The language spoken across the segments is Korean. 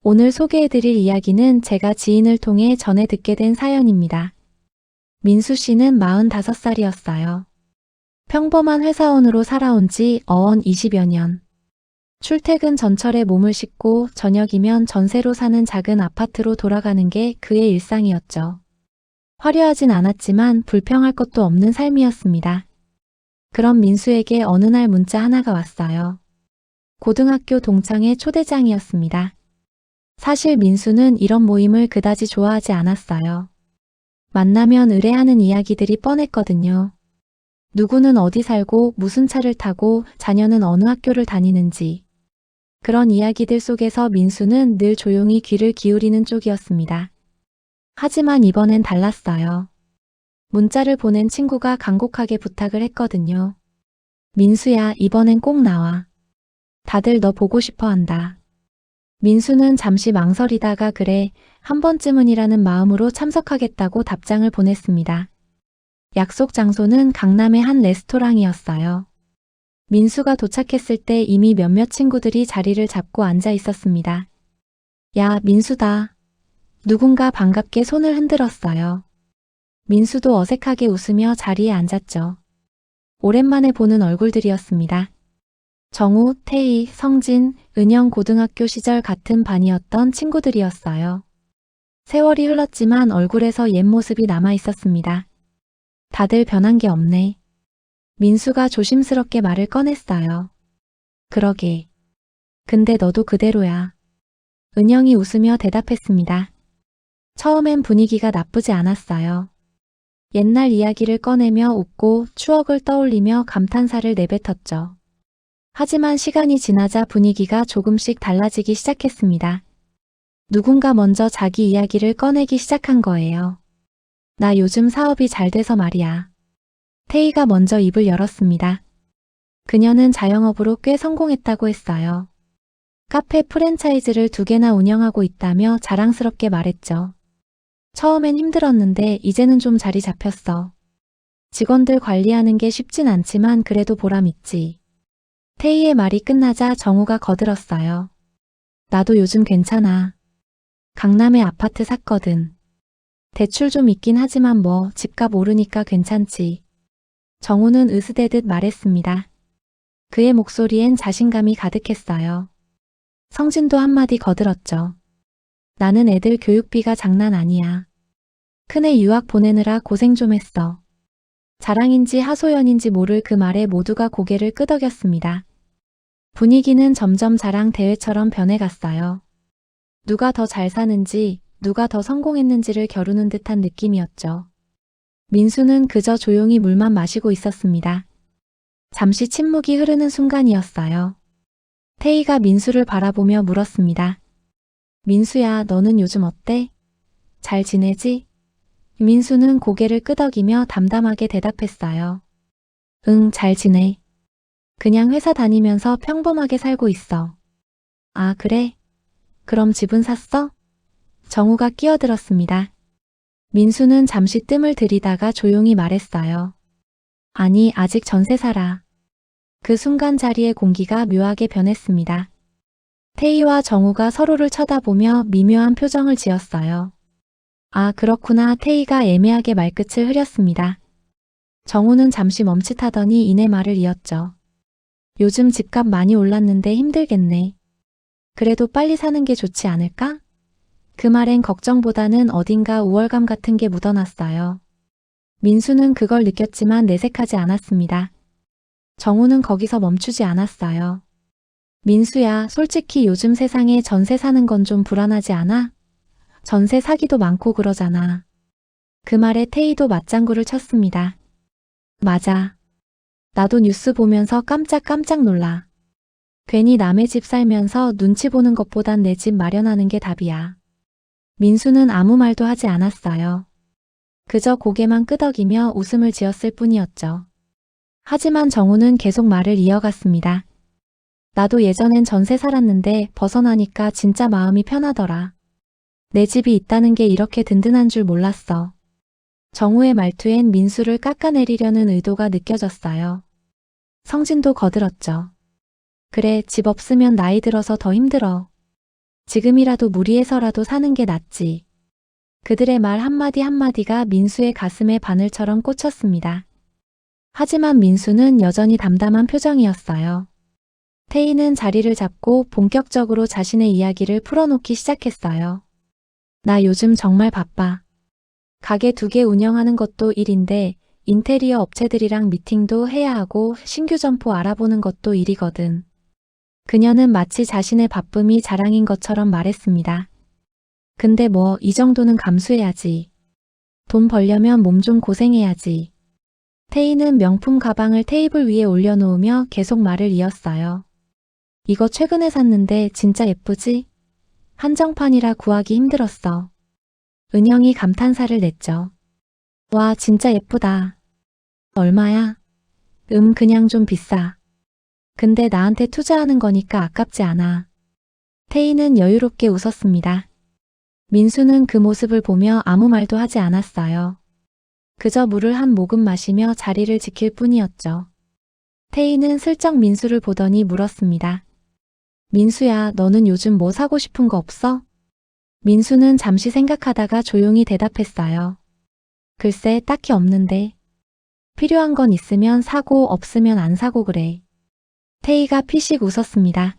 오늘 소개해드릴 이야기는 제가 지인을 통해 전해 듣게 된 사연입니다. 민수 씨는 45살이었어요. 평범한 회사원으로 살아온 지 어언 20여 년. 출퇴근 전철에 몸을 싣고 저녁이면 전세로 사는 작은 아파트로 돌아가는 게 그의 일상이었죠. 화려하진 않았지만 불평할 것도 없는 삶이었습니다. 그런 민수에게 어느 날 문자 하나가 왔어요. 고등학교 동창회 초대장이었습니다. 사실 민수는 이런 모임을 그다지 좋아하지 않았어요. 만나면 의뢰하는 이야기들이 뻔했거든요. 누구는 어디 살고 무슨 차를 타고 자녀는 어느 학교를 다니는지. 그런 이야기들 속에서 민수는 늘 조용히 귀를 기울이는 쪽이었습니다. 하지만 이번엔 달랐어요. 문자를 보낸 친구가 간곡하게 부탁을 했거든요. 민수야, 이번엔 꼭 나와. 다들 너 보고 싶어 한다. 민수는 잠시 망설이다가 그래, 한 번쯤은이라는 마음으로 참석하겠다고 답장을 보냈습니다. 약속 장소는 강남의 한 레스토랑이었어요. 민수가 도착했을 때 이미 몇몇 친구들이 자리를 잡고 앉아 있었습니다. 야, 민수다. 누군가 반갑게 손을 흔들었어요. 민수도 어색하게 웃으며 자리에 앉았죠. 오랜만에 보는 얼굴들이었습니다. 정우, 태희, 성진, 은영 고등학교 시절 같은 반이었던 친구들이었어요. 세월이 흘렀지만 얼굴에서 옛 모습이 남아 있었습니다. 다들 변한 게 없네. 민수가 조심스럽게 말을 꺼냈어요. 그러게. 근데 너도 그대로야. 은영이 웃으며 대답했습니다. 처음엔 분위기가 나쁘지 않았어요. 옛날 이야기를 꺼내며 웃고 추억을 떠올리며 감탄사를 내뱉었죠. 하지만 시간이 지나자 분위기가 조금씩 달라지기 시작했습니다. 누군가 먼저 자기 이야기를 꺼내기 시작한 거예요. 나 요즘 사업이 잘 돼서 말이야. 태희가 먼저 입을 열었습니다. 그녀는 자영업으로 꽤 성공했다고 했어요. 카페 프랜차이즈를 2개나 운영하고 있다며 자랑스럽게 말했죠. 처음엔 힘들었는데 이제는 좀 자리 잡혔어. 직원들 관리하는 게 쉽진 않지만 그래도 보람 있지. 태희의 말이 끝나자 정우가 거들었어요. 나도 요즘 괜찮아. 강남에 아파트 샀거든. 대출 좀 있긴 하지만 뭐 집값 오르니까 괜찮지. 정우는 으스대듯 말했습니다. 그의 목소리엔 자신감이 가득했어요. 성진도 한마디 거들었죠. 나는 애들 교육비가 장난 아니야. 큰애 유학 보내느라 고생 좀 했어. 자랑인지 하소연인지 모를 그 말에 모두가 고개를 끄덕였습니다. 분위기는 점점 자랑 대회처럼 변해갔어요. 누가 더 잘 사는지, 누가 더 성공했는지를 겨루는 듯한 느낌이었죠. 민수는 그저 조용히 물만 마시고 있었습니다. 잠시 침묵이 흐르는 순간이었어요. 태희가 민수를 바라보며 물었습니다. 민수야, 너는 요즘 어때? 잘 지내지? 민수는 고개를 끄덕이며 담담하게 대답했어요. 응, 잘 지내. 그냥 회사 다니면서 평범하게 살고 있어. 아, 그래? 그럼 집은 샀어? 정우가 끼어들었습니다. 민수는 잠시 뜸을 들이다가 조용히 말했어요. 아니, 아직 전세 살아. 그 순간 자리의 공기가 묘하게 변했습니다. 태희와 정우가 서로를 쳐다보며 미묘한 표정을 지었어요. 아, 그렇구나. 태희가 애매하게 말끝을 흐렸습니다. 정우는 잠시 멈칫하더니 이내 말을 이었죠. 요즘 집값 많이 올랐는데 힘들겠네. 그래도 빨리 사는 게 좋지 않을까? 그 말엔 걱정보다는 어딘가 우월감 같은 게 묻어났어요. 민수는 그걸 느꼈지만 내색하지 않았습니다. 정우는 거기서 멈추지 않았어요. 민수야, 솔직히 요즘 세상에 전세 사는 건 좀 불안하지 않아? 전세 사기도 많고 그러잖아. 그 말에 태희도 맞장구를 쳤습니다. 맞아. 나도 뉴스 보면서 깜짝깜짝 놀라. 괜히 남의 집 살면서 눈치 보는 것보단 내 집 마련하는 게 답이야. 민수는 아무 말도 하지 않았어요. 그저 고개만 끄덕이며 웃음을 지었을 뿐이었죠. 하지만 정우는 계속 말을 이어갔습니다. 나도 예전엔 전세 살았는데 벗어나니까 진짜 마음이 편하더라. 내 집이 있다는 게 이렇게 든든한 줄 몰랐어. 정우의 말투엔 민수를 깎아내리려는 의도가 느껴졌어요. 성진도 거들었죠. 그래, 집 없으면 나이 들어서 더 힘들어. 지금이라도 무리해서라도 사는 게 낫지. 그들의 말 한마디 한마디가 민수의 가슴에 바늘처럼 꽂혔습니다. 하지만 민수는 여전히 담담한 표정이었어요. 태희는 자리를 잡고 본격적으로 자신의 이야기를 풀어놓기 시작했어요. 나 요즘 정말 바빠. 가게 2개 운영하는 것도 일인데 인테리어 업체들이랑 미팅도 해야 하고 신규 점포 알아보는 것도 일이거든. 그녀는 마치 자신의 바쁨이 자랑인 것처럼 말했습니다. 근데 뭐 이 정도는 감수해야지. 돈 벌려면 몸 좀 고생해야지. 태희는 명품 가방을 테이블 위에 올려놓으며 계속 말을 이었어요. 이거 최근에 샀는데 진짜 예쁘지? 한정판이라 구하기 힘들었어. 은영이 감탄사를 냈죠. 와, 진짜 예쁘다. 얼마야? 그냥 좀 비싸. 근데 나한테 투자하는 거니까 아깝지 않아. 태희는 여유롭게 웃었습니다. 민수는 그 모습을 보며 아무 말도 하지 않았어요. 그저 물을 한 모금 마시며 자리를 지킬 뿐이었죠. 태희는 슬쩍 민수를 보더니 물었습니다. 민수야, 너는 요즘 뭐 사고 싶은 거 없어? 민수는 잠시 생각하다가 조용히 대답했어요. 글쎄, 딱히 없는데. 필요한 건 있으면 사고 없으면 안 사고 그래. 태희가 피식 웃었습니다.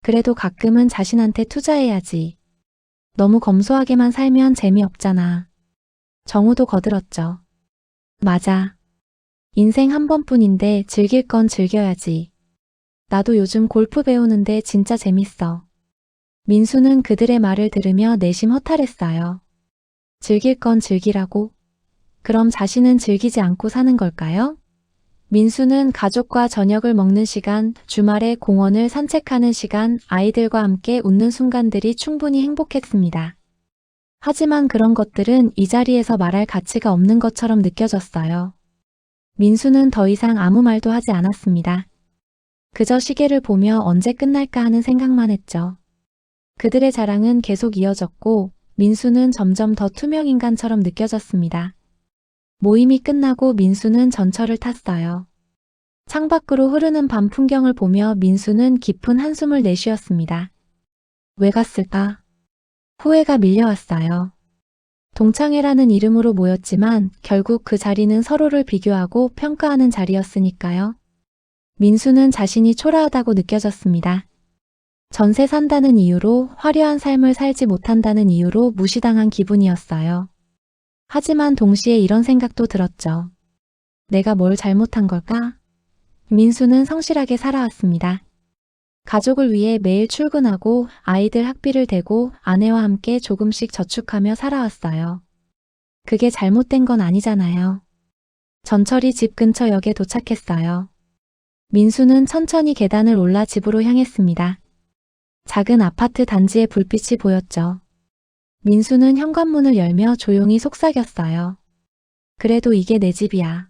그래도 가끔은 자신한테 투자해야지. 너무 검소하게만 살면 재미없잖아. 정우도 거들었죠. 맞아. 인생 한 번뿐인데 즐길 건 즐겨야지. 나도 요즘 골프 배우는데 진짜 재밌어. 민수는 그들의 말을 들으며 내심 허탈했어요. 즐길 건 즐기라고? 그럼 자신은 즐기지 않고 사는 걸까요? 민수는 가족과 저녁을 먹는 시간, 주말에 공원을 산책하는 시간, 아이들과 함께 웃는 순간들이 충분히 행복했습니다. 하지만 그런 것들은 이 자리에서 말할 가치가 없는 것처럼 느껴졌어요. 민수는 더 이상 아무 말도 하지 않았습니다. 그저 시계를 보며 언제 끝날까 하는 생각만 했죠. 그들의 자랑은 계속 이어졌고 민수는 점점 더 투명인간처럼 느껴졌습니다. 모임이 끝나고 민수는 전철을 탔어요. 창밖으로 흐르는 밤 풍경을 보며 민수는 깊은 한숨을 내쉬었습니다. 왜 갔을까? 후회가 밀려왔어요. 동창회라는 이름으로 모였지만 결국 그 자리는 서로를 비교하고 평가하는 자리였으니까요. 민수는 자신이 초라하다고 느껴졌습니다. 전세 산다는 이유로, 화려한 삶을 살지 못한다는 이유로 무시당한 기분이었어요. 하지만 동시에 이런 생각도 들었죠. 내가 뭘 잘못한 걸까? 민수는 성실하게 살아왔습니다. 가족을 위해 매일 출근하고 아이들 학비를 대고 아내와 함께 조금씩 저축하며 살아왔어요. 그게 잘못된 건 아니잖아요. 전철이 집 근처 역에 도착했어요. 민수는 천천히 계단을 올라 집으로 향했습니다. 작은 아파트 단지의 불빛이 보였죠. 민수는 현관문을 열며 조용히 속삭였어요. 그래도 이게 내 집이야.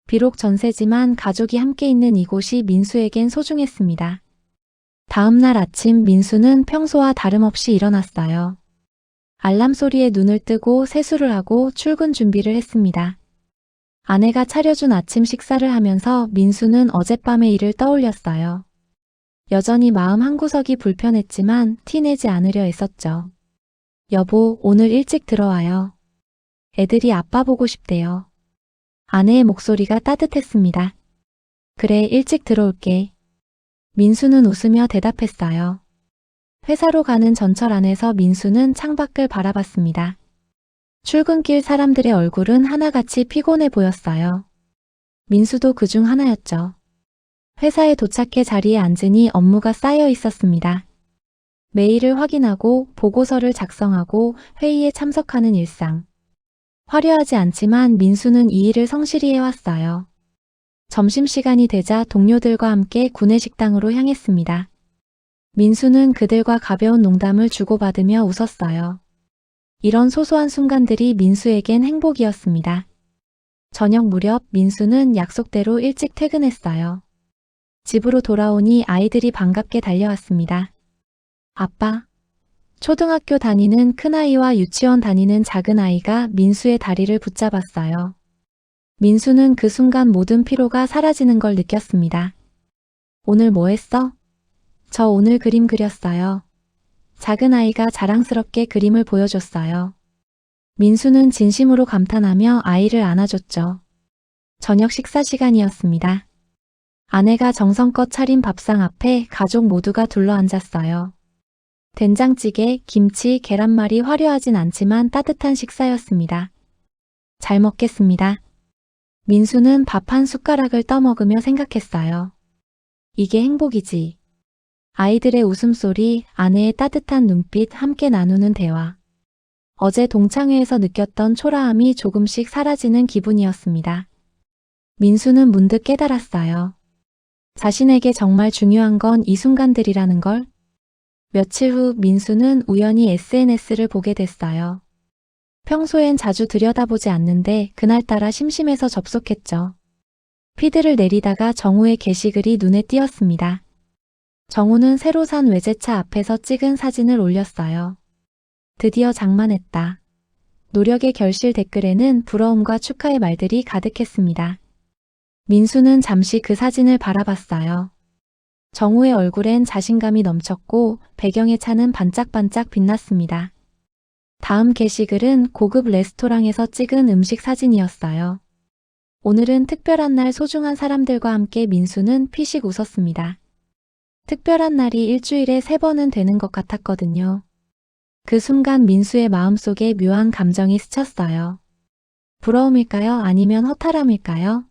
비록 전세지만 가족이 함께 있는 이곳이 민수에겐 소중했습니다. 다음 날 아침 민수는 평소와 다름없이 일어났어요. 알람 소리에 눈을 뜨고 세수를 하고 출근 준비를 했습니다. 아내가 차려준 아침 식사를 하면서 민수는 어젯밤의 일을 떠올렸어요. 여전히 마음 한구석이 불편했지만 티내지 않으려 애썼죠. 여보, 오늘 일찍 들어와요. 애들이 아빠 보고 싶대요. 아내의 목소리가 따뜻했습니다. 그래, 일찍 들어올게. 민수는 웃으며 대답했어요. 회사로 가는 전철 안에서 민수는 창밖을 바라봤습니다. 출근길 사람들의 얼굴은 하나같이 피곤해 보였어요. 민수도 그중 하나였죠. 회사에 도착해 자리에 앉으니 업무가 쌓여 있었습니다. 메일을 확인하고 보고서를 작성하고 회의에 참석하는 일상. 화려하지 않지만 민수는 이 일을 성실히 해왔어요. 점심시간이 되자 동료들과 함께 구내식당으로 향했습니다. 민수는 그들과 가벼운 농담을 주고받으며 웃었어요. 이런 소소한 순간들이 민수에겐 행복이었습니다. 저녁 무렵 민수는 약속대로 일찍 퇴근했어요. 집으로 돌아오니 아이들이 반갑게 달려왔습니다. 아빠. 초등학교 다니는 큰아이와 유치원 다니는 작은아이가 민수의 다리를 붙잡았어요. 민수는 그 순간 모든 피로가 사라지는 걸 느꼈습니다. 오늘 뭐 했어? 저 오늘 그림 그렸어요. 작은 아이가 자랑스럽게 그림을 보여줬어요. 민수는 진심으로 감탄하며 아이를 안아줬죠. 저녁 식사 시간이었습니다. 아내가 정성껏 차린 밥상 앞에 가족 모두가 둘러앉았어요. 된장찌개, 김치, 계란말이 화려하진 않지만 따뜻한 식사였습니다. 잘 먹겠습니다. 민수는 밥 한 숟가락을 떠먹으며 생각했어요. 이게 행복이지. 아이들의 웃음소리, 아내의 따뜻한 눈빛, 함께 나누는 대화. 어제 동창회에서 느꼈던 초라함이 조금씩 사라지는 기분이었습니다. 민수는 문득 깨달았어요. 자신에게 정말 중요한 건 이 순간들이라는 걸. 며칠 후 민수는 우연히 SNS를 보게 됐어요. 평소엔 자주 들여다보지 않는데 그날따라 심심해서 접속했죠. 피드를 내리다가 정우의 게시글이 눈에 띄었습니다. 정우는 새로 산 외제차 앞에서 찍은 사진을 올렸어요. 드디어 장만했다. 노력의 결실 댓글에는 부러움과 축하의 말들이 가득했습니다. 민수는 잠시 그 사진을 바라봤어요. 정우의 얼굴엔 자신감이 넘쳤고 배경의 차는 반짝반짝 빛났습니다. 다음 게시글은 고급 레스토랑에서 찍은 음식 사진이었어요. 오늘은 특별한 날 소중한 사람들과 함께 민수는 피식 웃었습니다. 특별한 날이 일주일에 3번은 되는 것 같았거든요. 그 순간 민수의 마음속에 묘한 감정이 스쳤어요. 부러움일까요? 아니면 허탈함일까요?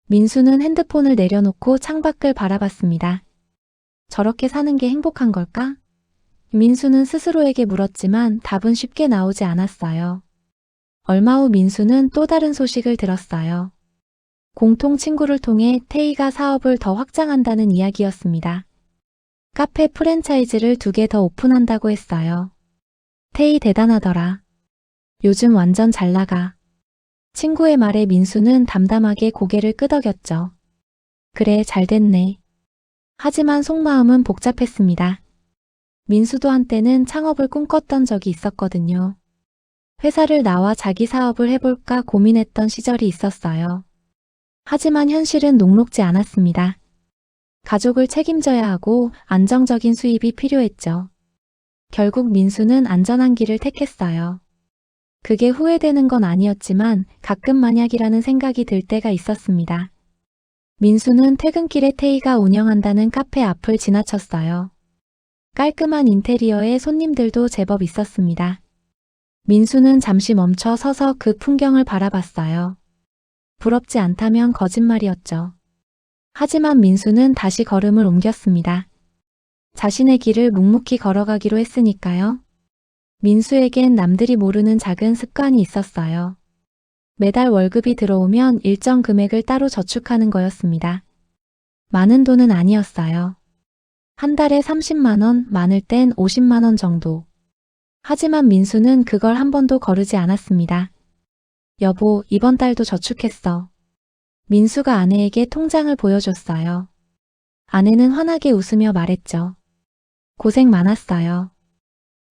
민수는 핸드폰을 내려놓고 창밖을 바라봤습니다. 저렇게 사는 게 행복한 걸까? 민수는 스스로에게 물었지만 답은 쉽게 나오지 않았어요. 얼마 후 민수는 또 다른 소식을 들었어요. 공통 친구를 통해 태희가 사업을 더 확장한다는 이야기였습니다. 카페 프랜차이즈를 2개 더 오픈한다고 했어요. 태희 대단하더라. 요즘 완전 잘 나가. 친구의 말에 민수는 담담하게 고개를 끄덕였죠. 그래, 잘 됐네. 하지만 속마음은 복잡했습니다. 민수도 한때는 창업을 꿈꿨던 적이 있었거든요. 회사를 나와 자기 사업을 해볼까 고민했던 시절이 있었어요. 하지만 현실은 녹록지 않았습니다. 가족을 책임져야 하고 안정적인 수입이 필요했죠. 결국 민수는 안전한 길을 택했어요. 그게 후회되는 건 아니었지만 가끔 만약이라는 생각이 들 때가 있었습니다. 민수는 퇴근길에 태희가 운영한다는 카페 앞을 지나쳤어요. 깔끔한 인테리어에 손님들도 제법 있었습니다. 민수는 잠시 멈춰 서서 그 풍경을 바라봤어요. 부럽지 않다면 거짓말이었죠. 하지만 민수는 다시 걸음을 옮겼습니다. 자신의 길을 묵묵히 걸어가기로 했으니까요. 민수에겐 남들이 모르는 작은 습관이 있었어요. 매달 월급이 들어오면 일정 금액을 따로 저축하는 거였습니다. 많은 돈은 아니었어요. 한 달에 30만 원, 많을 땐 50만 원 정도. 하지만 민수는 그걸 한 번도 거르지 않았습니다. 여보, 이번 달도 저축했어. 민수가 아내에게 통장을 보여줬어요. 아내는 환하게 웃으며 말했죠. 고생 많았어요.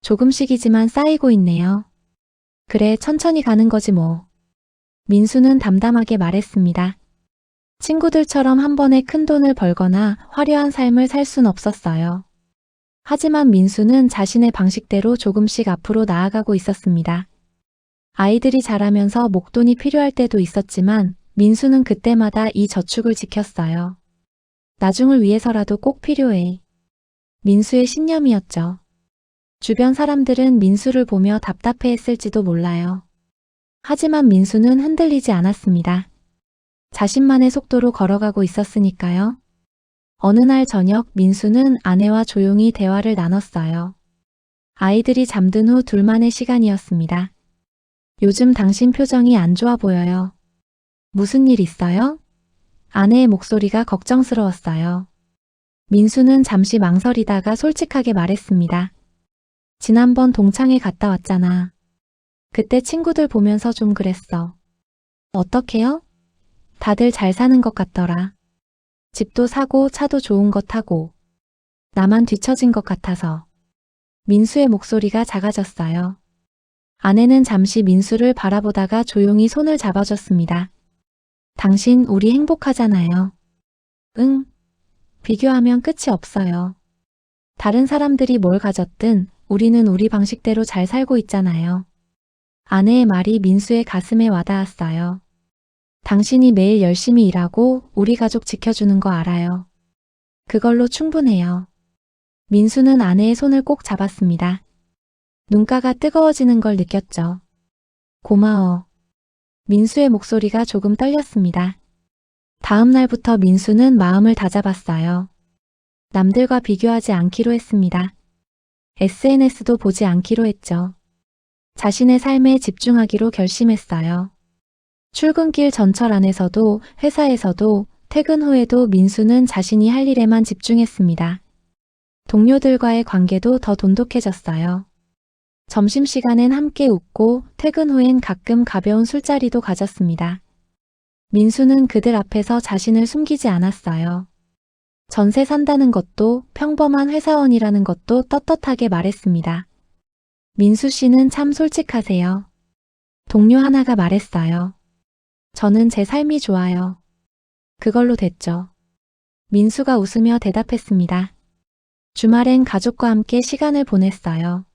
조금씩이지만 쌓이고 있네요. 그래, 천천히 가는 거지 뭐. 민수는 담담하게 말했습니다. 친구들처럼 한 번에 큰 돈을 벌거나 화려한 삶을 살 순 없었어요. 하지만 민수는 자신의 방식대로 조금씩 앞으로 나아가고 있었습니다. 아이들이 자라면서 목돈이 필요할 때도 있었지만 민수는 그때마다 이 저축을 지켰어요. 나중을 위해서라도 꼭 필요해. 민수의 신념이었죠. 주변 사람들은 민수를 보며 답답해했을지도 몰라요. 하지만 민수는 흔들리지 않았습니다. 자신만의 속도로 걸어가고 있었으니까요. 어느 날 저녁 민수는 아내와 조용히 대화를 나눴어요. 아이들이 잠든 후 둘만의 시간이었습니다. 요즘 당신 표정이 안 좋아 보여요. 무슨 일 있어요? 아내의 목소리가 걱정스러웠어요. 민수는 잠시 망설이다가 솔직하게 말했습니다. 지난번 동창회 갔다 왔잖아. 그때 친구들 보면서 좀 그랬어. 어떡해요? 다들 잘 사는 것 같더라. 집도 사고 차도 좋은 거 타고. 나만 뒤처진 것 같아서. 민수의 목소리가 작아졌어요. 아내는 잠시 민수를 바라보다가 조용히 손을 잡아줬습니다. 당신 우리 행복하잖아요. 응. 비교하면 끝이 없어요. 다른 사람들이 뭘 가졌든 우리는 우리 방식대로 잘 살고 있잖아요. 아내의 말이 민수의 가슴에 와닿았어요. 당신이 매일 열심히 일하고 우리 가족 지켜주는 거 알아요. 그걸로 충분해요. 민수는 아내의 손을 꼭 잡았습니다. 눈가가 뜨거워지는 걸 느꼈죠. 고마워. 민수의 목소리가 조금 떨렸습니다. 다음 날부터 민수는 마음을 다잡았어요. 남들과 비교하지 않기로 했습니다. SNS도 보지 않기로 했죠. 자신의 삶에 집중하기로 결심했어요. 출근길 전철 안에서도 회사에서도 퇴근 후에도 민수는 자신이 할 일에만 집중했습니다. 동료들과의 관계도 더 돈독해졌어요. 점심시간엔 함께 웃고 퇴근 후엔 가끔 가벼운 술자리도 가졌습니다. 민수는 그들 앞에서 자신을 숨기지 않았어요. 전세 산다는 것도 평범한 회사원이라는 것도 떳떳하게 말했습니다. 민수 씨는 참 솔직하세요. 동료 하나가 말했어요. 저는 제 삶이 좋아요. 그걸로 됐죠. 민수가 웃으며 대답했습니다. 주말엔 가족과 함께 시간을 보냈어요.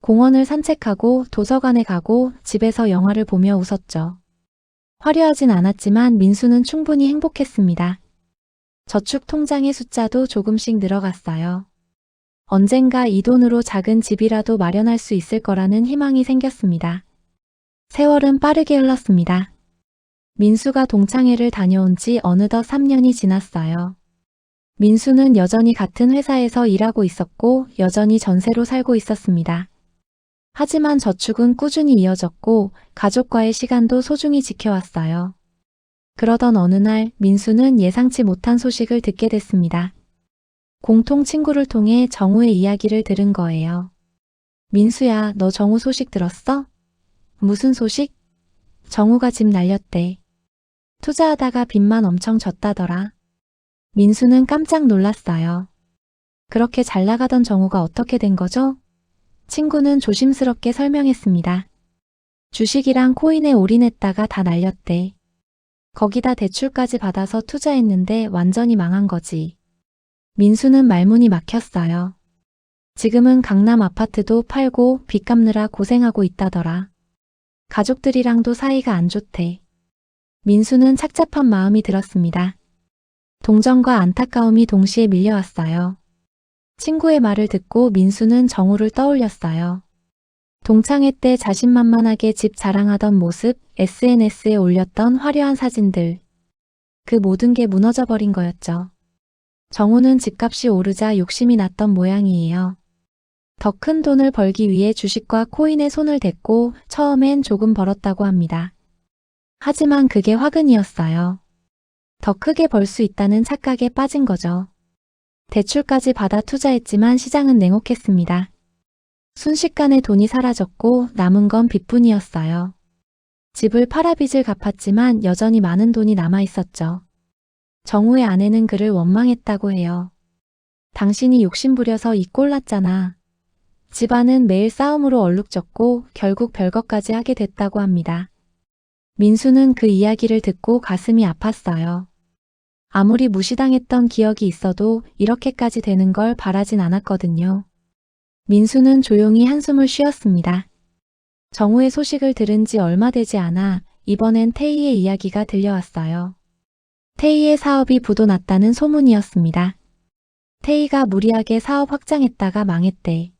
공원을 산책하고 도서관에 가고 집에서 영화를 보며 웃었죠. 화려하진 않았지만 민수는 충분히 행복했습니다. 저축 통장의 숫자도 조금씩 늘어갔어요. 언젠가 이 돈으로 작은 집이라도 마련할 수 있을 거라는 희망이 생겼습니다. 세월은 빠르게 흘렀습니다. 민수가 동창회를 다녀온 지 어느덧 3년이 지났어요. 민수는 여전히 같은 회사에서 일하고 있었고 여전히 전세로 살고 있었습니다. 하지만 저축은 꾸준히 이어졌고 가족과의 시간도 소중히 지켜왔어요. 그러던 어느 날 민수는 예상치 못한 소식을 듣게 됐습니다. 공통 친구를 통해 정우의 이야기를 들은 거예요. 민수야, 너 정우 소식 들었어? 무슨 소식? 정우가 집 날렸대. 투자하다가 빚만 엄청 졌다더라. 민수는 깜짝 놀랐어요. 그렇게 잘 나가던 정우가 어떻게 된 거죠? 친구는 조심스럽게 설명했습니다. 주식이랑 코인에 올인했다가 다 날렸대. 거기다 대출까지 받아서 투자했는데 완전히 망한 거지. 민수는 말문이 막혔어요. 지금은 강남 아파트도 팔고 빚 갚느라 고생하고 있다더라. 가족들이랑도 사이가 안 좋대. 민수는 착잡한 마음이 들었습니다. 동정과 안타까움이 동시에 밀려왔어요. 친구의 말을 듣고 민수는 정우를 떠올렸어요. 동창회 때 자신만만하게 집 자랑하던 모습, SNS에 올렸던 화려한 사진들. 그 모든 게 무너져버린 거였죠. 정우는 집값이 오르자 욕심이 났던 모양이에요. 더 큰 돈을 벌기 위해 주식과 코인에 손을 댔고 처음엔 조금 벌었다고 합니다. 하지만 그게 화근이었어요. 더 크게 벌 수 있다는 착각에 빠진 거죠. 대출까지 받아 투자했지만 시장은 냉혹했습니다. 순식간에 돈이 사라졌고 남은 건 빚뿐이었어요. 집을 팔아 빚을 갚았지만 여전히 많은 돈이 남아 있었죠. 정우의 아내는 그를 원망했다고 해요. 당신이 욕심부려서 이 꼴 났잖아. 집안은 매일 싸움으로 얼룩졌고 결국 별것까지 하게 됐다고 합니다. 민수는 그 이야기를 듣고 가슴이 아팠어요. 아무리 무시당했던 기억이 있어도 이렇게까지 되는 걸 바라진 않았거든요. 민수는 조용히 한숨을 쉬었습니다. 정우의 소식을 들은 지 얼마 되지 않아 이번엔 태희의 이야기가 들려왔어요. 태희의 사업이 부도났다는 소문이었습니다. 태희가 무리하게 사업 확장했다가 망했대.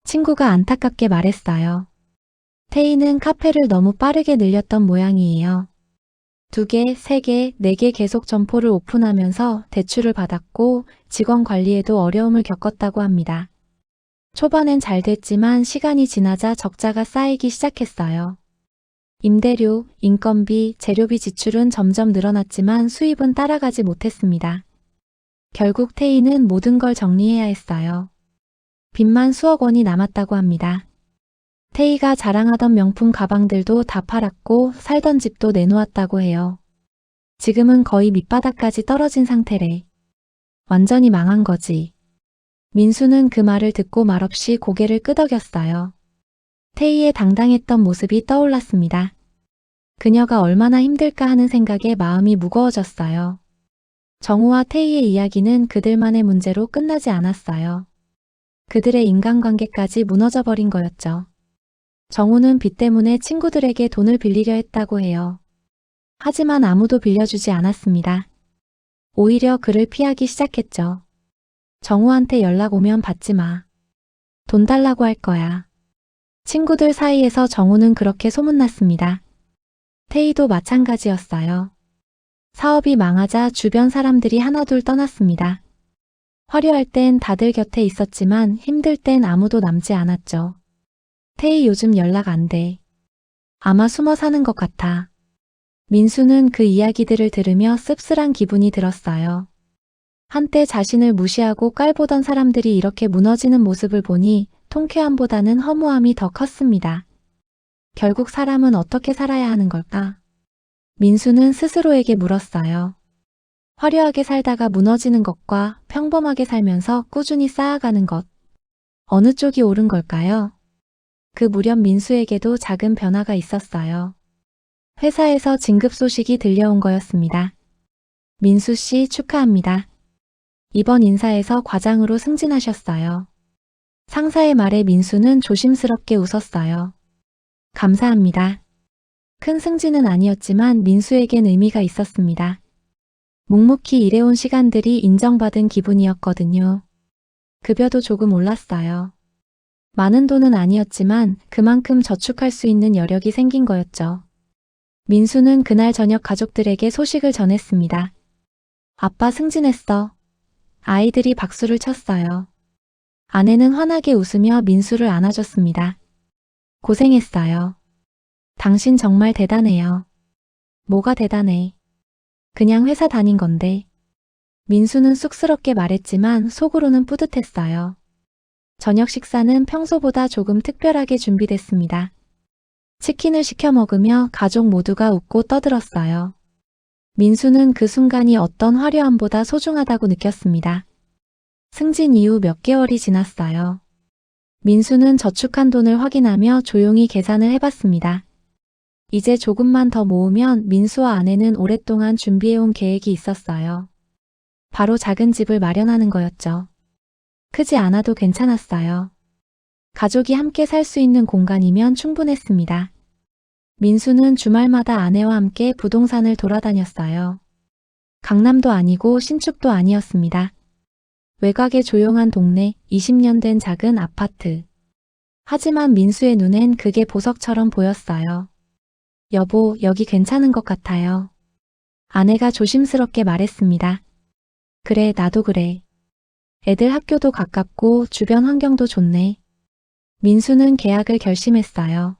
친구가 안타깝게 말했어요. 태희는 카페를 너무 빠르게 늘렸던 모양이에요. 2개, 3개, 4개 계속 점포를 오픈하면서 대출을 받았고 직원 관리에도 어려움을 겪었다고 합니다. 초반엔 잘 됐지만 시간이 지나자 적자가 쌓이기 시작했어요. 임대료, 인건비, 재료비 지출은 점점 늘어났지만 수입은 따라가지 못했습니다. 결국 태희는 모든 걸 정리해야 했어요. 빚만 수억 원이 남았다고 합니다. 태희가 자랑하던 명품 가방들도 다 팔았고 살던 집도 내놓았다고 해요. 지금은 거의 밑바닥까지 떨어진 상태래. 완전히 망한 거지. 민수는 그 말을 듣고 말없이 고개를 끄덕였어요. 태희의 당당했던 모습이 떠올랐습니다. 그녀가 얼마나 힘들까 하는 생각에 마음이 무거워졌어요. 정우와 태희의 이야기는 그들만의 문제로 끝나지 않았어요. 그들의 인간관계까지 무너져버린 거였죠. 정우는 빚 때문에 친구들에게 돈을 빌리려 했다고 해요. 하지만 아무도 빌려주지 않았습니다. 오히려 그를 피하기 시작했죠. 정우한테 연락 오면 받지 마. 돈 달라고 할 거야. 친구들 사이에서 정우는 그렇게 소문났습니다. 태희도 마찬가지였어요. 사업이 망하자 주변 사람들이 하나둘 떠났습니다. 화려할 땐 다들 곁에 있었지만 힘들 땐 아무도 남지 않았죠. 태희 요즘 연락 안 돼. 아마 숨어 사는 것 같아. 민수는 그 이야기들을 들으며 씁쓸한 기분이 들었어요. 한때 자신을 무시하고 깔보던 사람들이 이렇게 무너지는 모습을 보니 통쾌함보다는 허무함이 더 컸습니다. 결국 사람은 어떻게 살아야 하는 걸까? 민수는 스스로에게 물었어요. 화려하게 살다가 무너지는 것과 평범하게 살면서 꾸준히 쌓아가는 것. 어느 쪽이 옳은 걸까요? 그 무렵 민수에게도 작은 변화가 있었어요. 회사에서 진급 소식이 들려온 거였습니다. 민수 씨 축하합니다. 이번 인사에서 과장으로 승진하셨어요. 상사의 말에 민수는 조심스럽게 웃었어요. 감사합니다. 큰 승진은 아니었지만 민수에겐 의미가 있었습니다. 묵묵히 일해온 시간들이 인정받은 기분이었거든요. 급여도 조금 올랐어요. 많은 돈은 아니었지만 그만큼 저축할 수 있는 여력이 생긴 거였죠. 민수는 그날 저녁 가족들에게 소식을 전했습니다. 아빠 승진했어. 아이들이 박수를 쳤어요. 아내는 환하게 웃으며 민수를 안아줬습니다. 고생했어요. 당신 정말 대단해요. 뭐가 대단해? 그냥 회사 다닌 건데. 민수는 쑥스럽게 말했지만 속으로는 뿌듯했어요. 저녁 식사는 평소보다 조금 특별하게 준비됐습니다. 치킨을 시켜 먹으며 가족 모두가 웃고 떠들었어요. 민수는 그 순간이 어떤 화려함보다 소중하다고 느꼈습니다. 승진 이후 몇 개월이 지났어요. 민수는 저축한 돈을 확인하며 조용히 계산을 해봤습니다. 이제 조금만 더 모으면 민수와 아내는 오랫동안 준비해온 계획이 있었어요. 바로 작은 집을 마련하는 거였죠. 크지 않아도 괜찮았어요. 가족이 함께 살 수 있는 공간이면 충분했습니다. 민수는 주말마다 아내와 함께 부동산을 돌아다녔어요. 강남도 아니고 신축도 아니었습니다. 외곽의 조용한 동네, 20년 된 작은 아파트. 하지만 민수의 눈엔 그게 보석처럼 보였어요. 여보, 여기 괜찮은 것 같아요. 아내가 조심스럽게 말했습니다. 그래, 나도 그래. 애들 학교도 가깝고 주변 환경도 좋네. 민수는 계약을 결심했어요.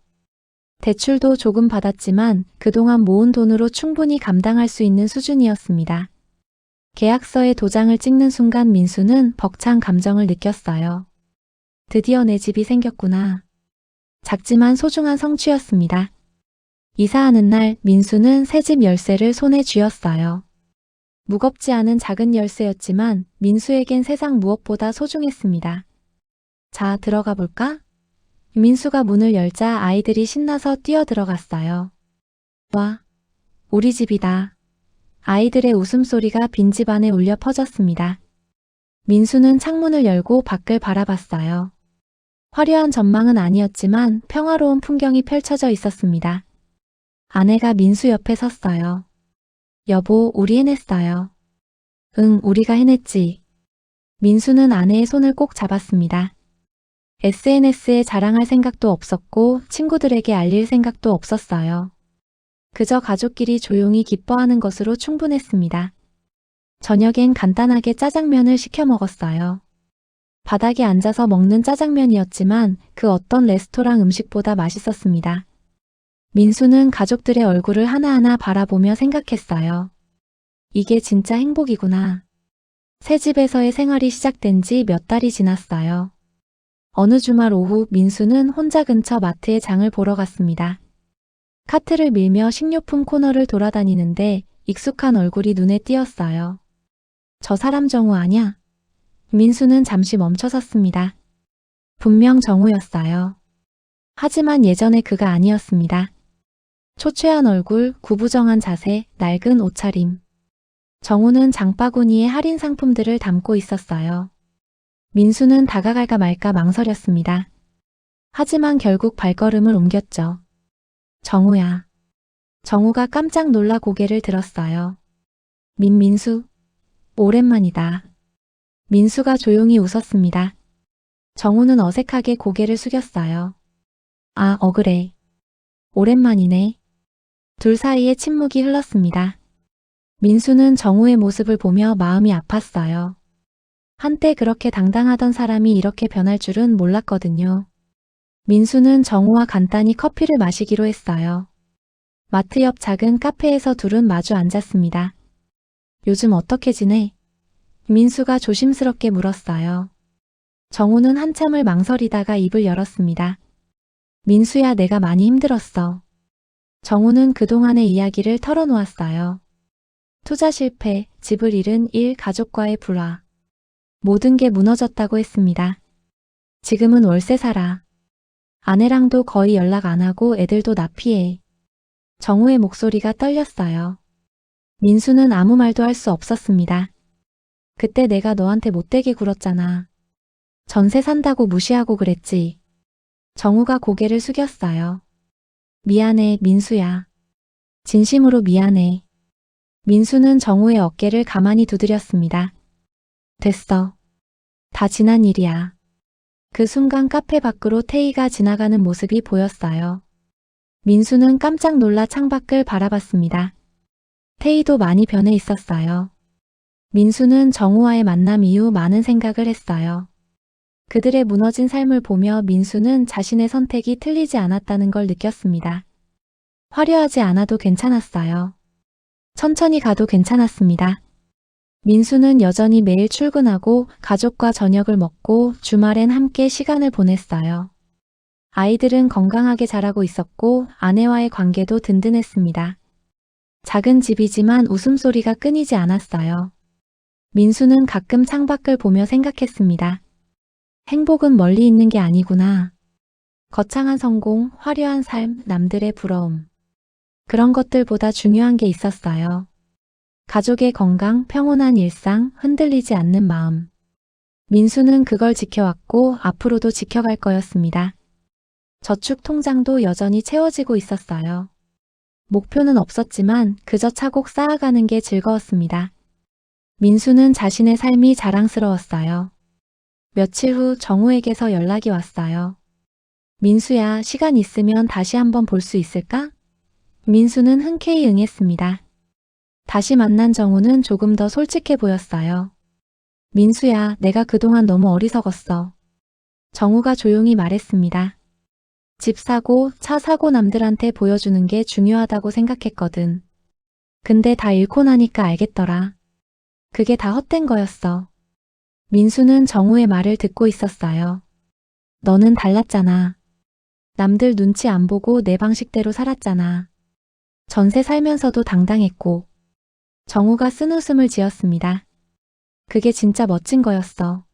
대출도 조금 받았지만 그동안 모은 돈으로 충분히 감당할 수 있는 수준이었습니다. 계약서에 도장을 찍는 순간 민수는 벅찬 감정을 느꼈어요. 드디어 내 집이 생겼구나. 작지만 소중한 성취였습니다. 이사하는 날 민수는 새집 열쇠를 손에 쥐었어요. 무겁지 않은 작은 열쇠였지만 민수에겐 세상 무엇보다 소중했습니다. 자, 들어가 볼까? 민수가 문을 열자 아이들이 신나서 뛰어들어갔어요. 와, 우리 집이다. 아이들의 웃음소리가 빈집 안에 울려 퍼졌습니다. 민수는 창문을 열고 밖을 바라봤어요. 화려한 전망은 아니었지만 평화로운 풍경이 펼쳐져 있었습니다. 아내가 민수 옆에 섰어요. 여보, 우리 해냈어요. 응, 우리가 해냈지. 민수는 아내의 손을 꼭 잡았습니다. SNS에 자랑할 생각도 없었고 친구들에게 알릴 생각도 없었어요. 그저 가족끼리 조용히 기뻐하는 것으로 충분했습니다. 저녁엔 간단하게 짜장면을 시켜 먹었어요. 바닥에 앉아서 먹는 짜장면이었지만 그 어떤 레스토랑 음식보다 맛있었습니다. 민수는 가족들의 얼굴을 하나하나 바라보며 생각했어요. 이게 진짜 행복이구나. 새 집에서의 생활이 시작된 지 몇 달이 지났어요. 어느 주말 오후 민수는 혼자 근처 마트에 장을 보러 갔습니다. 카트를 밀며 식료품 코너를 돌아다니는데 익숙한 얼굴이 눈에 띄었어요. 저 사람 정우 아냐? 민수는 잠시 멈춰섰습니다. 분명 정우였어요. 하지만 예전의 그가 아니었습니다. 초췌한 얼굴, 구부정한 자세, 낡은 옷차림. 정우는 장바구니에 할인 상품들을 담고 있었어요. 민수는 다가갈까 말까 망설였습니다. 하지만 결국 발걸음을 옮겼죠. 정우야. 정우가 깜짝 놀라 고개를 들었어요. 민수. 오랜만이다. 민수가 조용히 웃었습니다. 정우는 어색하게 고개를 숙였어요. 아, 그래. 오랜만이네. 둘 사이에 침묵이 흘렀습니다. 민수는 정우의 모습을 보며 마음이 아팠어요. 한때 그렇게 당당하던 사람이 이렇게 변할 줄은 몰랐거든요. 민수는 정우와 간단히 커피를 마시기로 했어요. 마트 옆 작은 카페에서 둘은 마주 앉았습니다. 요즘 어떻게 지내? 민수가 조심스럽게 물었어요. 정우는 한참을 망설이다가 입을 열었습니다. 민수야, 내가 많이 힘들었어. 정우는 그동안의 이야기를 털어놓았어요. 투자 실패, 집을 잃은 일, 가족과의 불화. 모든 게 무너졌다고 했습니다. 지금은 월세 살아. 아내랑도 거의 연락 안 하고 애들도 나 피해. 정우의 목소리가 떨렸어요. 민수는 아무 말도 할 수 없었습니다. 그때 내가 너한테 못되게 굴었잖아. 전세 산다고 무시하고 그랬지. 정우가 고개를 숙였어요. 미안해, 민수야. 진심으로 미안해. 민수는 정우의 어깨를 가만히 두드렸습니다. 됐어. 다 지난 일이야. 그 순간 카페 밖으로 태희가 지나가는 모습이 보였어요. 민수는 깜짝 놀라 창밖을 바라봤습니다. 태희도 많이 변해 있었어요. 민수는 정우와의 만남 이후 많은 생각을 했어요. 그들의 무너진 삶을 보며 민수는 자신의 선택이 틀리지 않았다는 걸 느꼈습니다. 화려하지 않아도 괜찮았어요. 천천히 가도 괜찮았습니다. 민수는 여전히 매일 출근하고 가족과 저녁을 먹고 주말엔 함께 시간을 보냈어요. 아이들은 건강하게 자라고 있었고 아내와의 관계도 든든했습니다. 작은 집이지만 웃음소리가 끊이지 않았어요. 민수는 가끔 창밖을 보며 생각했습니다. 행복은 멀리 있는 게 아니구나. 거창한 성공, 화려한 삶, 남들의 부러움. 그런 것들보다 중요한 게 있었어요. 가족의 건강, 평온한 일상, 흔들리지 않는 마음. 민수는 그걸 지켜왔고 앞으로도 지켜갈 거였습니다. 저축 통장도 여전히 채워지고 있었어요. 목표는 없었지만 그저 차곡 쌓아가는 게 즐거웠습니다. 민수는 자신의 삶이 자랑스러웠어요. 며칠 후 정우에게서 연락이 왔어요. 민수야, 시간 있으면 다시 한번 볼 수 있을까? 민수는 흔쾌히 응했습니다. 다시 만난 정우는 조금 더 솔직해 보였어요. 민수야, 내가 그동안 너무 어리석었어. 정우가 조용히 말했습니다. 집 사고, 차 사고 남들한테 보여주는 게 중요하다고 생각했거든. 근데 다 잃고 나니까 알겠더라. 그게 다 헛된 거였어. 민수는 정우의 말을 듣고 있었어요. 너는 달랐잖아. 남들 눈치 안 보고 내 방식대로 살았잖아. 전세 살면서도 당당했고. 정우가 쓴웃음을 지었습니다. 그게 진짜 멋진 거였어.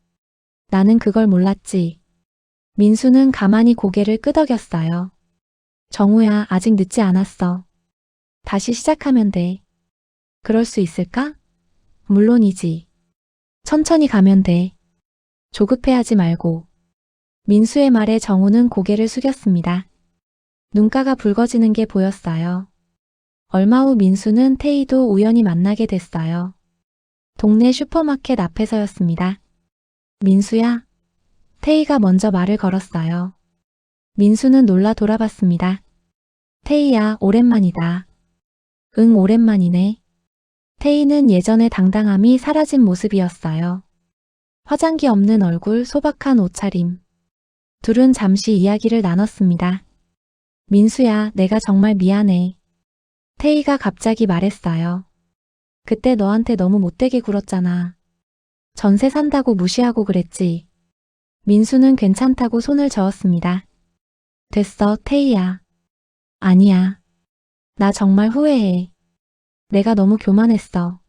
나는 그걸 몰랐지. 민수는 가만히 고개를 끄덕였어요. 정우야, 아직 늦지 않았어. 다시 시작하면 돼. 그럴 수 있을까? 물론이지. 천천히 가면 돼. 조급해하지 말고. 민수의 말에 정우는 고개를 숙였습니다. 눈가가 붉어지는 게 보였어요. 얼마 후 민수는 태희도 우연히 만나게 됐어요. 동네 슈퍼마켓 앞에서였습니다. 민수야? 태희가 먼저 말을 걸었어요. 민수는 놀라 돌아봤습니다. 태희야, 오랜만이다. 응, 오랜만이네. 태희는 예전의 당당함이 사라진 모습이었어요. 화장기 없는 얼굴, 소박한 옷차림. 둘은 잠시 이야기를 나눴습니다. 민수야, 내가 정말 미안해. 태희가 갑자기 말했어요. 그때 너한테 너무 못되게 굴었잖아. 전세 산다고 무시하고 그랬지. 민수는 괜찮다고 손을 저었습니다. 됐어, 태희야. 아니야. 나 정말 후회해. 내가 너무 교만했어.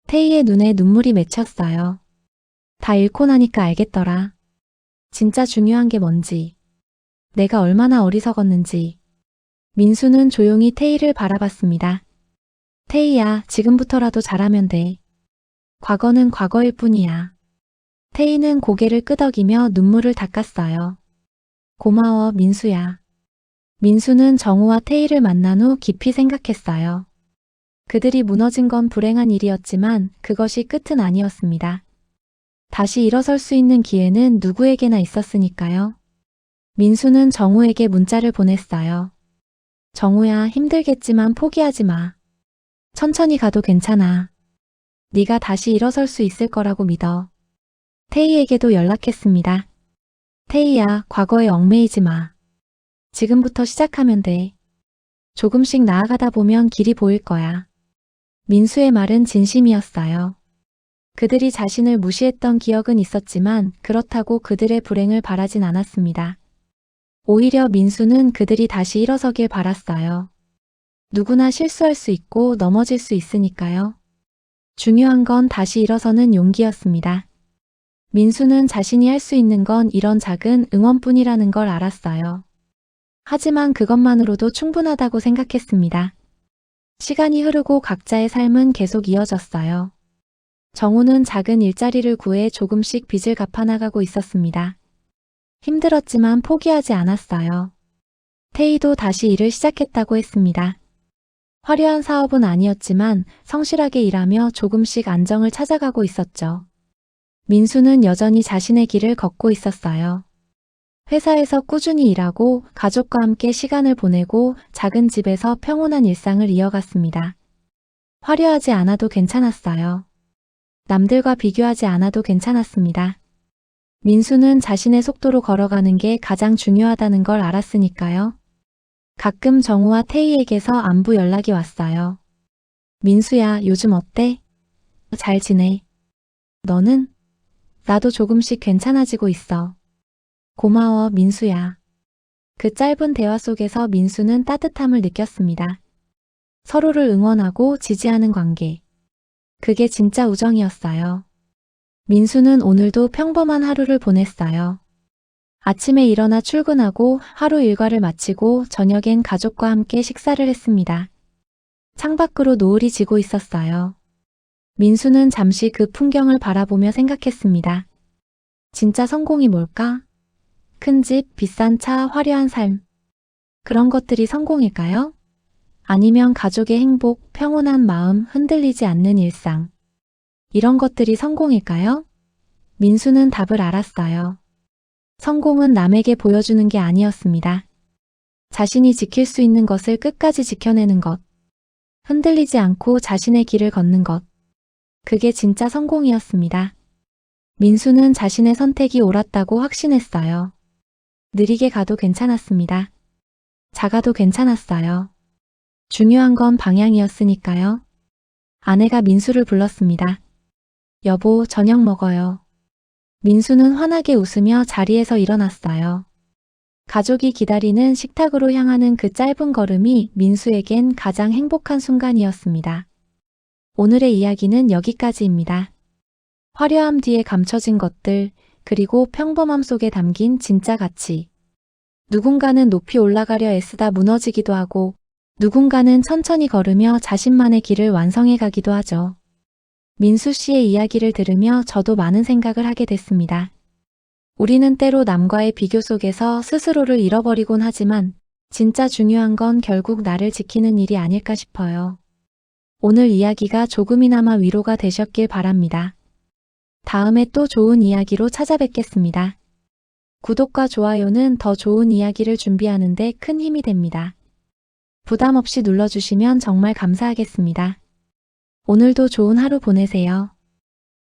태희의 눈에 눈물이 맺혔어요. 다 잃고 나니까 알겠더라. 진짜 중요한 게 뭔지. 내가 얼마나 어리석었는지. 민수는 조용히 태희를 바라봤습니다. 태희야, 지금부터라도 잘하면 돼. 과거는 과거일 뿐이야. 태희는 고개를 끄덕이며 눈물을 닦았어요. 고마워, 민수야. 민수는 정우와 태희를 만난 후 깊이 생각했어요. 그들이 무너진 건 불행한 일이었지만 그것이 끝은 아니었습니다. 다시 일어설 수 있는 기회는 누구에게나 있었으니까요. 민수는 정우에게 문자를 보냈어요. 정우야, 힘들겠지만 포기하지 마. 천천히 가도 괜찮아. 네가 다시 일어설 수 있을 거라고 믿어. 태희에게도 연락했습니다. 태희야, 과거에 얽매이지 마. 지금부터 시작하면 돼. 조금씩 나아가다 보면 길이 보일 거야. 민수의 말은 진심이었어요. 그들이 자신을 무시했던 기억은 있었지만 그렇다고 그들의 불행을 바라진 않았습니다. 오히려 민수는 그들이 다시 일어서길 바랐어요. 누구나 실수할 수 있고 넘어질 수 있으니까요. 중요한 건 다시 일어서는 용기였습니다. 민수는 자신이 할 수 있는 건 이런 작은 응원뿐이라는 걸 알았어요. 하지만 그것만으로도 충분하다고 생각했습니다. 시간이 흐르고 각자의 삶은 계속 이어졌어요. 정우는 작은 일자리를 구해 조금씩 빚을 갚아나가고 있었습니다. 힘들었지만 포기하지 않았어요. 태희도 다시 일을 시작했다고 했습니다. 화려한 사업은 아니었지만 성실하게 일하며 조금씩 안정을 찾아가고 있었죠. 민수는 여전히 자신의 길을 걷고 있었어요. 회사에서 꾸준히 일하고 가족과 함께 시간을 보내고 작은 집에서 평온한 일상을 이어갔습니다. 화려하지 않아도 괜찮았어요. 남들과 비교하지 않아도 괜찮았습니다. 민수는 자신의 속도로 걸어가는 게 가장 중요하다는 걸 알았으니까요. 가끔 정우와 태희에게서 안부 연락이 왔어요. 민수야, 요즘 어때? 잘 지내. 너는? 나도 조금씩 괜찮아지고 있어. 고마워, 민수야. 그 짧은 대화 속에서 민수는 따뜻함을 느꼈습니다. 서로를 응원하고 지지하는 관계. 그게 진짜 우정이었어요. 민수는 오늘도 평범한 하루를 보냈어요. 아침에 일어나 출근하고 하루 일과를 마치고 저녁엔 가족과 함께 식사를 했습니다. 창밖으로 노을이 지고 있었어요. 민수는 잠시 그 풍경을 바라보며 생각했습니다. 진짜 성공이 뭘까? 큰 집, 비싼 차, 화려한 삶. 그런 것들이 성공일까요? 아니면 가족의 행복, 평온한 마음, 흔들리지 않는 일상. 이런 것들이 성공일까요? 민수는 답을 알았어요. 성공은 남에게 보여주는 게 아니었습니다. 자신이 지킬 수 있는 것을 끝까지 지켜내는 것. 흔들리지 않고 자신의 길을 걷는 것. 그게 진짜 성공이었습니다. 민수는 자신의 선택이 옳았다고 확신했어요. 느리게 가도 괜찮았습니다. 작아도 괜찮았어요. 중요한 건 방향이었으니까요. 아내가 민수를 불렀습니다. 여보, 저녁 먹어요. 민수는 환하게 웃으며 자리에서 일어났어요. 가족이 기다리는 식탁으로 향하는 그 짧은 걸음이 민수에겐 가장 행복한 순간이었습니다. 오늘의 이야기는 여기까지입니다. 화려함 뒤에 감춰진 것들, 그리고 평범함 속에 담긴 진짜 가치. 누군가는 높이 올라가려 애쓰다 무너지기도 하고, 누군가는 천천히 걸으며 자신만의 길을 완성해 가기도 하죠. 민수 씨의 이야기를 들으며 저도 많은 생각을 하게 됐습니다. 우리는 때로 남과의 비교 속에서 스스로를 잃어버리곤 하지만 진짜 중요한 건 결국 나를 지키는 일이 아닐까 싶어요. 오늘 이야기가 조금이나마 위로가 되셨길 바랍니다. 다음에 또 좋은 이야기로 찾아뵙겠습니다. 구독과 좋아요는 더 좋은 이야기를 준비하는 데 큰 힘이 됩니다. 부담 없이 눌러주시면 정말 감사하겠습니다. 오늘도 좋은 하루 보내세요.